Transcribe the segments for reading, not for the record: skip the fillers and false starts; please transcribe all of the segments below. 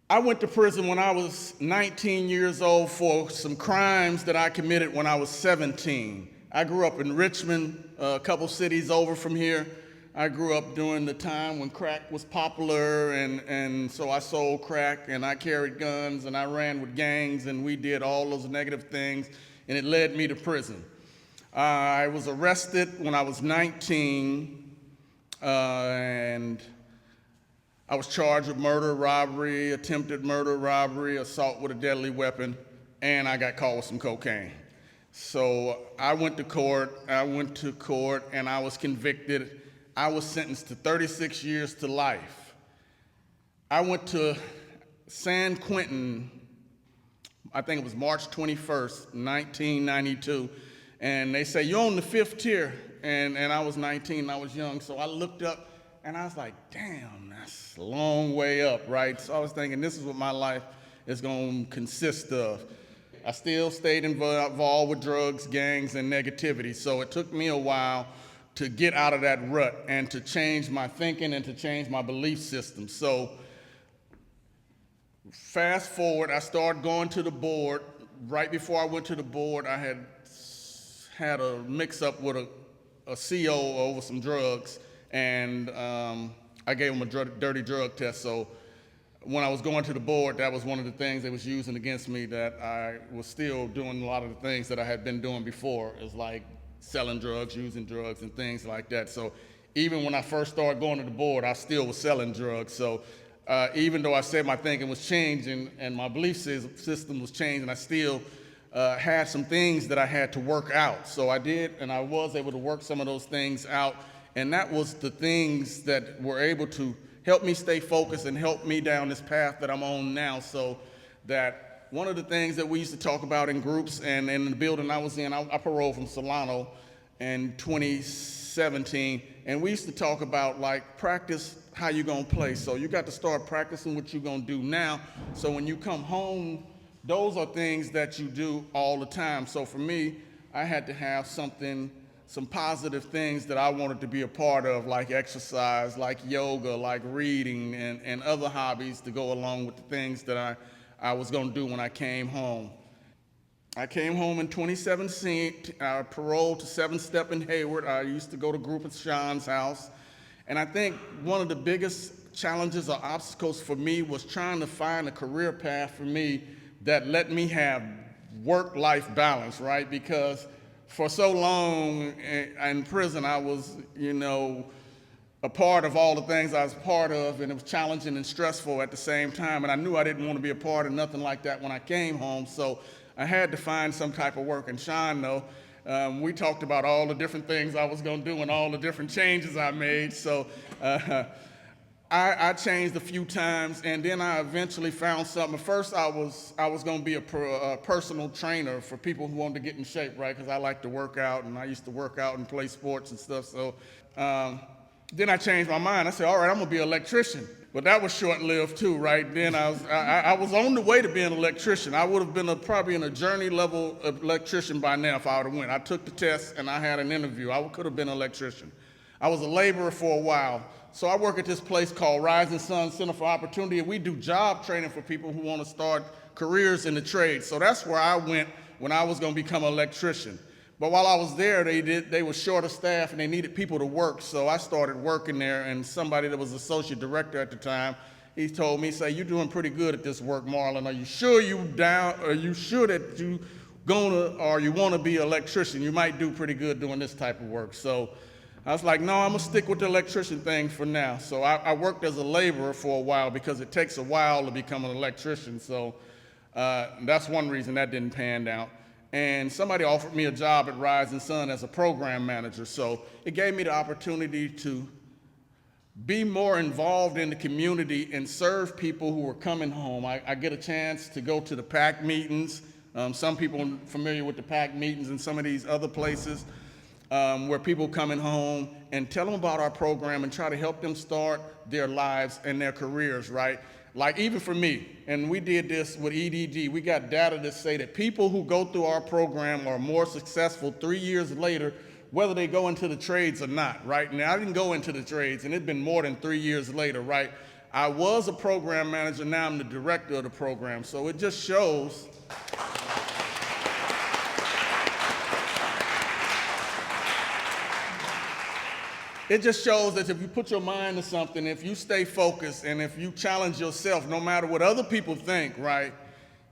I went to prison when I was 19 years old for some crimes that I committed when I was 17. I grew up in Richmond, a couple cities over from here. I grew up during the time when crack was popular, and so I sold crack, and I carried guns, and I ran with gangs, and we did all those negative things, and it led me to prison. I was arrested when I was 19, and I was charged with murder, robbery, attempted murder, robbery, assault with a deadly weapon, and I got caught with some cocaine. So I went to court, and I was convicted. I was sentenced to 36 years to life. I went to San Quentin, I think it was March 21st, 1992, and they say, you're on the 5th tier, and I was 19, and I was young, so I looked up, and I was like, damn, that's a long way up, right? So I was thinking, this is what my life is going to consist of. I still stayed involved with drugs, gangs, and negativity, so it took me a while to get out of that rut and to change my thinking and to change my belief system. So fast forward, I started going to the board. Right before I went to the board, I had a mix-up with a CO over some drugs, and I gave him a dirty drug test. So when I was going to the board, that was one of the things they was using against me, that I was still doing a lot of the things that I had been doing before. It's like selling drugs, using drugs, and things like that. So even when I first started going to the board, I still was selling drugs. So even though I said my thinking was changing and my belief system was changing, I still had some things that I had to work out. So I did, and I was able to work some of those things out. And that was the things that were able to help me stay focused and help me down this path that I'm on now. So that one of the things that we used to talk about in groups and in the building I was in, I paroled from Solano in 2017, and we used to talk about, like, practice how you're gonna play. So you got to start practicing what you're gonna do now, so when you come home, those are things that you do all the time. So for me, I had to have some positive things that I wanted to be a part of, like exercise, like yoga, like reading, and other hobbies to go along with the things that I was gonna do when I came home. I came home in 2017, I paroled to 7-Step in Hayward. I used to go to group at Sean's house. And I think one of the biggest challenges or obstacles for me was trying to find a career path for me that let me have work-life balance, right? Because for so long in prison, I was, a part of all the things I was part of, and it was challenging and stressful at the same time, and I knew I didn't want to be a part of nothing like that when I came home, so I had to find some type of work. And Sean, though, we talked about all the different things I was going to do and all the different changes I made, so I changed a few times, and then I eventually found something. First, I was going to be a personal trainer for people who wanted to get in shape, right? Because I like to work out, and I used to work out and play sports and stuff. So then I changed my mind. I said, all right, I'm going to be an electrician. But that was short-lived too, right? Then I was on the way to being an electrician. I would have been probably in a journey-level electrician by now if I would have went. I took the test, and I had an interview. I could have been an electrician. I was a laborer for a while. So I work at this place called Rising Sun Center for Opportunity, and we do job training for people who want to start careers in the trade. So that's where I went when I was going to become an electrician. But while I was there, they were short of staff and they needed people to work. So I started working there, and somebody that was associate director at the time, he told me, say, you're doing pretty good at this work, Marlin. Are you sure you that you want to be an electrician? You might do pretty good doing this type of work. So I was like, no, I'm gonna stick with the electrician thing for now. So I worked as a laborer for a while because it takes a while to become an electrician. So that's one reason that didn't pan out. And somebody offered me a job at Rising Sun as a program manager. So it gave me the opportunity to be more involved in the community and serve people who were coming home. I get a chance to go to the PAC meetings. Some people are familiar with the PAC meetings and some of these other places. Where people coming home and tell them about our program and try to help them start their lives and their careers, right? Like even for me, and we did this with EDD, we got data that say that people who go through our program are more successful 3 years later, whether they go into the trades or not, right? Now, I didn't go into the trades, and it's been more than 3 years later, right? I was a program manager, now I'm the director of the program. So it just shows that if you put your mind to something, if you stay focused, and if you challenge yourself, no matter what other people think, right,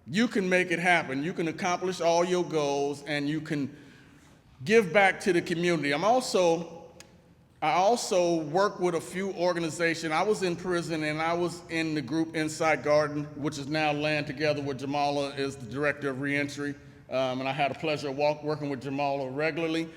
you can make it happen. You can accomplish all your goals, and you can give back to the community. I also work with a few organizations. I was in prison, and I was in the group Inside Garden, which is now Land Together, where Jamala is the director of reentry. And I had the pleasure of working with Jamala regularly.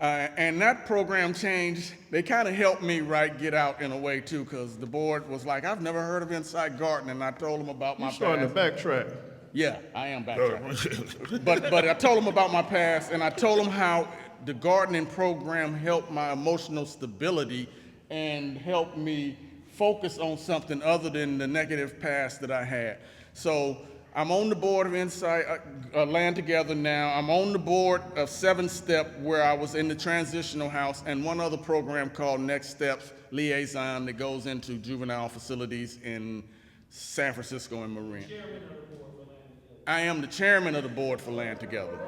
And that program changed. They kind of helped me, right, get out in a way, too, because the board was like, I've never heard of Inside Garden, and I told them about my past. You're starting to backtrack. Yeah, I am backtracking. But I told them about my past, and I told them how the gardening program helped my emotional stability and helped me focus on something other than the negative past that I had. So I'm on the board of Land Together now. I'm on the board of 7 Step, where I was in the transitional house, and one other program called Next Steps Liaison that goes into juvenile facilities in San Francisco and Marin. I am the chairman of the board for Land Together.